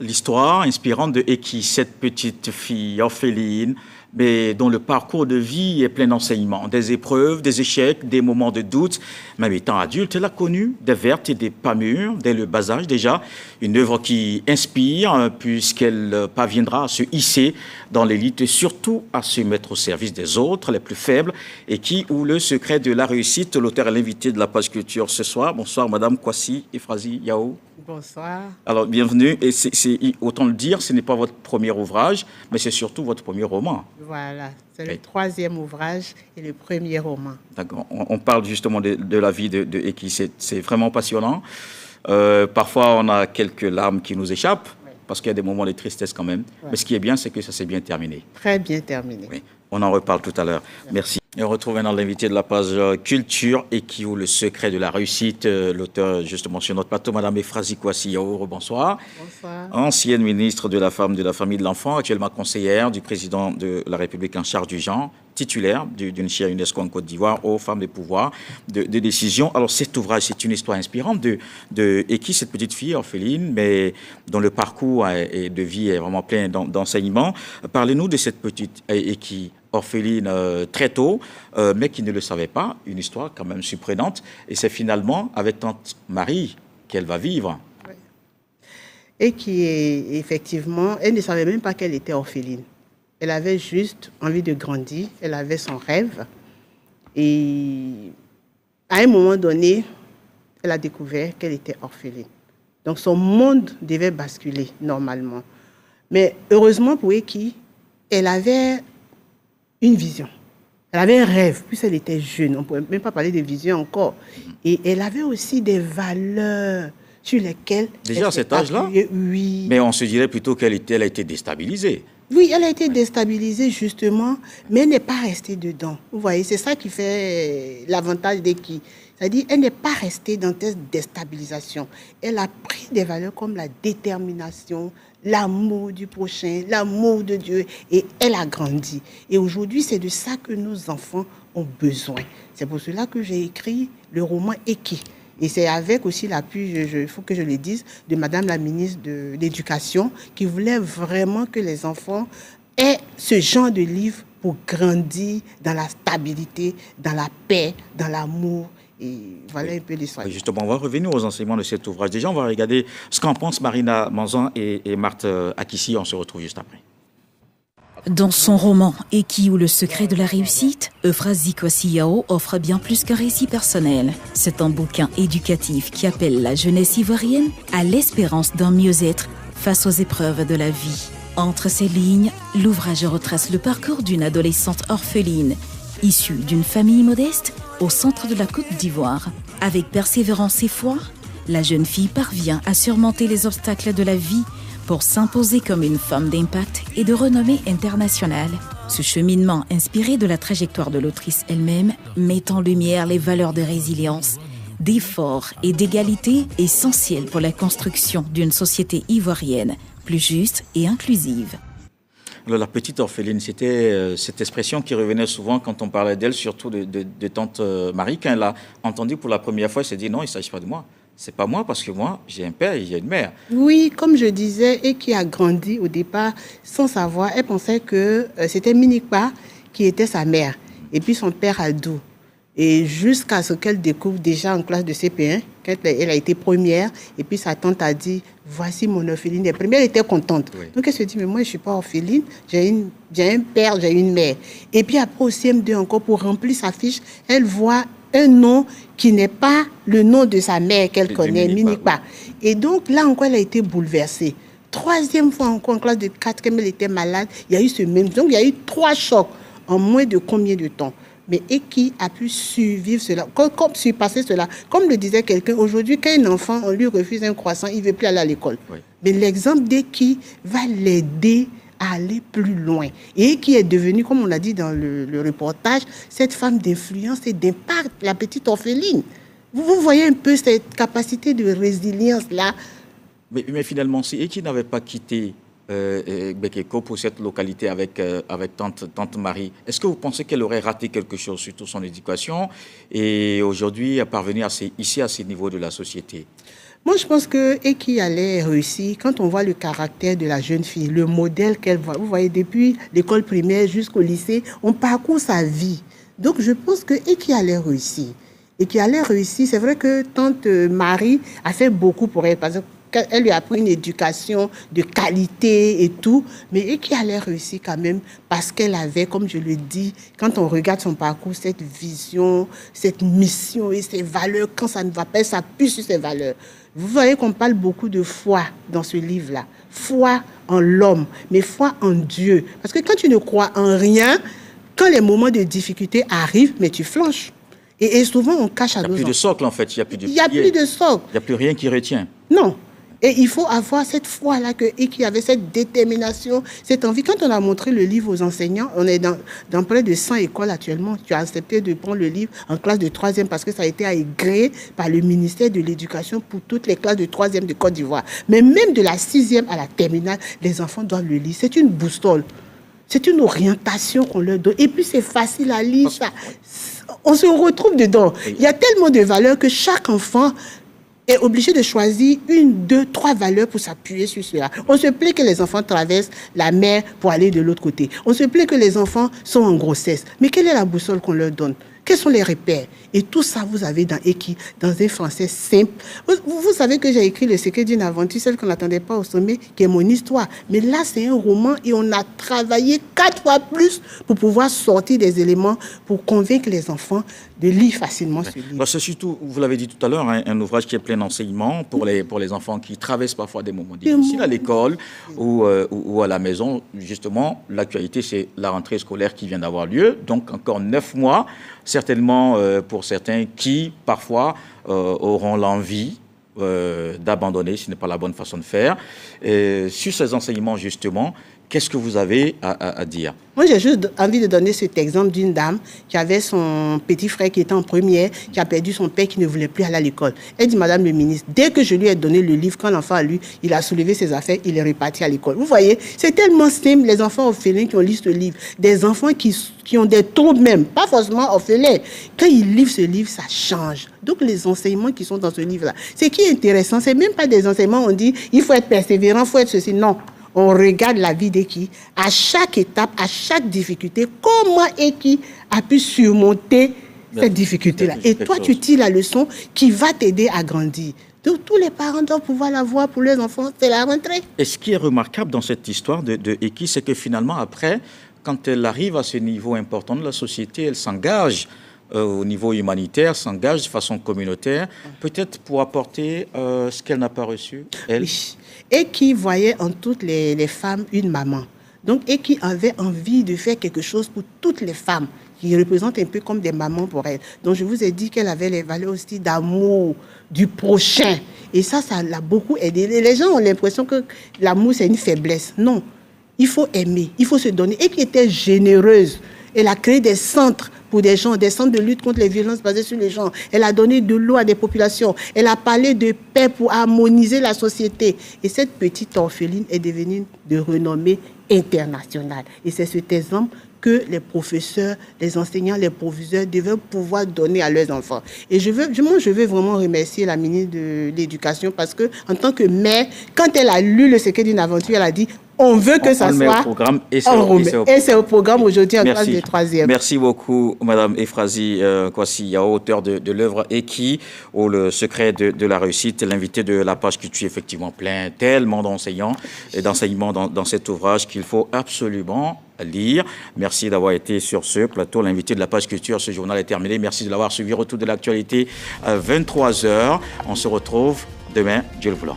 l'histoire inspirante de Eki, cette petite fille orpheline, mais dont le parcours de vie est plein d'enseignements, des épreuves, des échecs, des moments de doute. Même étant adulte, elle a connu des vertes et des pas mûres dès le bas âge déjà. Une œuvre qui inspire, puisqu'elle parviendra à se hisser dans l'élite et surtout à se mettre au service des autres, les plus faibles, et qui, ou le secret de la réussite, l'auteur est l'invité de la page culture ce soir. Bonsoir, Madame Kwasi Efrazi Yao. Bonsoir. Alors, bienvenue. Et autant le dire, ce n'est pas votre premier ouvrage, mais c'est surtout votre premier roman. Voilà, c'est le troisième ouvrage et le premier roman. D'accord. On parle justement de la vie de Eki. C'est vraiment passionnant. Parfois, on a quelques larmes qui nous échappent, parce qu'il y a des moments de tristesse quand même. Ouais. Mais ce qui est bien, c'est que ça s'est bien terminé. Très bien terminé. Oui. On en reparle tout à l'heure. Merci. Et on retrouve maintenant l'invité de la page culture, Eki, ou le secret de la réussite, l'auteur justement sur notre plateau, Madame Efrazi Kwasi Yao. Bonsoir. Bonsoir. Ancienne ministre de la Femme, de la Famille, de l'Enfant, actuellement conseillère du président de la République en charge du genre, titulaire d'une chaire UNESCO en Côte d'Ivoire aux femmes de pouvoir de décision. Alors cet ouvrage, c'est une histoire inspirante de Eki, cette petite fille orpheline, mais dont le parcours de vie est vraiment plein d'enseignements. Parlez-nous de cette petite Eki, orpheline très tôt, mais qui ne le savait pas, une histoire quand même surprenante. Et c'est finalement avec tante Marie qu'elle va vivre. Oui. Et qui est effectivement, elle ne savait même pas qu'elle était orpheline. Elle avait juste envie de grandir, elle avait son rêve. Et à un moment donné, elle a découvert qu'elle était orpheline. Donc son monde devait basculer normalement. Mais heureusement pour Eki, elle avait une vision. Elle avait un rêve, puisqu'elle était jeune. On ne pouvait même pas parler de vision encore. Et elle avait aussi des valeurs sur lesquelles... Déjà à cet âge-là? Oui. Mais on se dirait plutôt qu'elle a été déstabilisée. Oui, elle a été déstabilisée justement, mais elle n'est pas restée dedans. Vous voyez, c'est ça qui fait l'avantage d'Eki. C'est-à-dire, elle n'est pas restée dans cette déstabilisation. Elle a pris des valeurs comme la détermination, l'amour du prochain, l'amour de Dieu, et elle a grandi. Et aujourd'hui, c'est de ça que nos enfants ont besoin. C'est pour cela que j'ai écrit le roman Eki. Et c'est avec aussi l'appui, il faut que je le dise, de Madame la ministre de l'Éducation, qui voulait vraiment que les enfants aient ce genre de livre pour grandir dans la stabilité, dans la paix, dans l'amour. Et voilà un peu l'histoire. Justement, on va revenir aux enseignements de cet ouvrage. Déjà, on va regarder ce qu'en pensent Marina Manzan et Marthe Akissi. On se retrouve juste après. Dans son roman « Eki ou le secret de la réussite », Efrazi Kwasi Yao offre bien plus qu'un récit personnel. C'est un bouquin éducatif qui appelle la jeunesse ivoirienne à l'espérance d'un mieux-être face aux épreuves de la vie. Entre ces lignes, l'ouvrage retrace le parcours d'une adolescente orpheline, issue d'une famille modeste au centre de la Côte d'Ivoire. Avec persévérance et foi, la jeune fille parvient à surmonter les obstacles de la vie pour s'imposer comme une femme d'impact et de renommée internationale. Ce cheminement, inspiré de la trajectoire de l'autrice elle-même, met en lumière les valeurs de résilience, d'effort et d'égalité essentielles pour la construction d'une société ivoirienne plus juste et inclusive. Alors, la petite orpheline, c'était cette expression qui revenait souvent quand on parlait d'elle, surtout de tante Marie. Quand elle l'a entendue pour la première fois, elle s'est dit non, il ne s'agit pas de moi. C'est pas moi parce que moi, j'ai un père et j'ai une mère. Oui, comme je disais, et qui a grandi au départ sans savoir. Elle pensait que c'était Minikpa qui était sa mère et puis son père Aldou. Et jusqu'à ce qu'elle découvre déjà en classe de CP1, quand elle a été première, et puis sa tante a dit, voici mon orpheline. La première, elle était contente. Oui. Donc elle se dit, mais moi, je ne suis pas orpheline, j'ai un père, j'ai une mère. Et puis après au CM2 encore, pour remplir sa fiche, elle voit un nom qui n'est pas le nom de sa mère qu'elle connaît, Minikpa. Oui. Et donc là encore, elle a été bouleversée. Troisième fois encore, en classe de 4e, elle était malade. Il y a eu ce même... Donc il y a eu 3 chocs en moins de combien de temps? Mais Eki a pu survivre cela, comme surpasser cela. Comme le disait quelqu'un, aujourd'hui, quand un enfant, on lui refuse un croissant, il ne veut plus aller à l'école. Oui. Mais l'exemple d'Eki va l'aider à aller plus loin. Et qui est devenue, comme on l'a dit dans le reportage, cette femme d'influence et d'impact, la petite orpheline. Vous voyez un peu cette capacité de résilience-là. Mais finalement, si Eki n'avait pas quitté Bekeko pour cette localité avec tante Marie, est-ce que vous pensez qu'elle aurait raté quelque chose, surtout son éducation, et aujourd'hui à parvenir ici à ces niveaux de la société? Moi, je pense que Eki allait réussir quand on voit le caractère de la jeune fille, le modèle qu'elle voit. Vous voyez, depuis l'école primaire jusqu'au lycée, on parcourt sa vie. Donc, je pense que Eki allait réussir. Et qui allait réussir. C'est vrai que tante Marie a fait beaucoup pour elle, parce qu'elle lui a pris une éducation de qualité et tout, mais et qui allait réussir quand même parce qu'elle avait, comme je le dis, quand on regarde son parcours, cette vision, cette mission et ses valeurs. Quand ça ne va pas, ça appuie sur ses valeurs. Vous voyez qu'on parle beaucoup de foi dans ce livre-là. Foi en l'homme, mais foi en Dieu. Parce que quand tu ne crois en rien, quand les moments de difficulté arrivent, mais tu flanches. Et souvent, on cache à nos enfants. Il n'y a plus de socle, en fait. Il n'y a plus de socle. Il n'y a plus rien qui retient. Non. Et il faut avoir cette foi-là et qui avait cette détermination, cette envie. Quand on a montré le livre aux enseignants, on est dans près de 100 écoles actuellement. Tu as accepté de prendre le livre en classe de 3e parce que ça a été agréé par le ministère de l'Éducation pour toutes les classes de 3e de Côte d'Ivoire. Mais même de la 6e à la terminale, les enfants doivent le lire. C'est une boussole. C'est une orientation qu'on leur donne. Et puis, c'est facile à lire. Ça. On se retrouve dedans. Il y a tellement de valeurs que chaque enfant est obligé de choisir 1, 2, 3 valeurs pour s'appuyer sur cela. On se plaît que les enfants traversent la mer pour aller de l'autre côté. On se plaît que les enfants sont en grossesse. Mais quelle est la boussole qu'on leur donne? Quels sont les repères? Et tout ça, vous avez dans Eki, dans un français simple. Vous savez que j'ai écrit Le secret d'une aventure, celle qu'on n'attendait pas au sommet, qui est mon histoire. Mais là, c'est un roman et on a travaillé 4 fois plus pour pouvoir sortir des éléments pour convaincre les enfants de lire facilement ce livre. C'est surtout, vous l'avez dit tout à l'heure, un ouvrage qui est plein d'enseignements pour les enfants qui traversent parfois des moments difficiles à l'école ou à la maison. Justement, l'actualité, c'est la rentrée scolaire qui vient d'avoir lieu. Donc, encore 9 mois, certainement pour certains qui, parfois, auront l'envie d'abandonner, ce n'est pas la bonne façon de faire. Sur ces enseignements, justement, qu'est-ce que vous avez à dire? Moi, j'ai juste envie de donner cet exemple d'une dame qui avait son petit frère qui était en première, qui a perdu son père, qui ne voulait plus aller à l'école. Elle dit, Madame le ministre, dès que je lui ai donné le livre, quand l'enfant a lu, il a soulevé ses affaires, il est reparti à l'école. Vous voyez, c'est tellement simple, les enfants orphelins qui ont lu ce livre, des enfants qui ont des troubles même, pas forcément orphelins. Quand ils lisent ce livre, ça change. Donc, les enseignements qui sont dans ce livre-là, ce qui est intéressant, c'est même pas des enseignements, on dit, il faut être persévérant, il faut être ceci. Non. On regarde la vie d'Eki, à chaque étape, à chaque difficulté, comment Eki a pu surmonter cette difficulté-là. Et toi, tu tires la leçon qui va t'aider à grandir. Donc, tous les parents doivent pouvoir la voir pour leurs enfants, c'est la rentrée. Et ce qui est remarquable dans cette histoire de Eki, c'est que finalement, après, quand elle arrive à ce niveau important de la société, elle s'engage au niveau humanitaire, s'engage de façon communautaire, peut-être pour apporter ce qu'elle n'a pas reçu, elle. Oui. Et qui voyait en toutes les femmes une maman. Donc, et qui avait envie de faire quelque chose pour toutes les femmes, qui représentent un peu comme des mamans pour elle. Donc, je vous ai dit qu'elle avait les valeurs aussi d'amour, du prochain. Et ça l'a beaucoup aidé. Les gens ont l'impression que l'amour, c'est une faiblesse. Non, il faut aimer, il faut se donner. Et qui était généreuse. Elle a créé des centres pour des gens, des centres de lutte contre les violences basées sur les gens. Elle a donné de l'eau à des populations. Elle a parlé de paix pour harmoniser la société. Et cette petite orpheline est devenue de renommée internationale. Et c'est cet exemple que les professeurs, les enseignants, les proviseurs devaient pouvoir donner à leurs enfants. Et je veux vraiment remercier la ministre de l'Éducation parce que, en tant que mère, quand elle a lu Le secret d'une aventure, elle a dit on veut que ça soit et c'est au programme aujourd'hui en classe de 3e. Merci beaucoup, Madame Euphrasie Kwasi, auteure de l'œuvre Eki ou Le secret de la réussite, l'invité de la page culture, effectivement plein, tellement d'enseignants et d'enseignements dans cet ouvrage qu'il faut absolument lire. Merci d'avoir été sur ce plateau. L'invité de la page culture, ce journal est terminé. Merci de l'avoir suivi. Retour de l'actualité à 23h. On se retrouve demain, Dieu le voulant.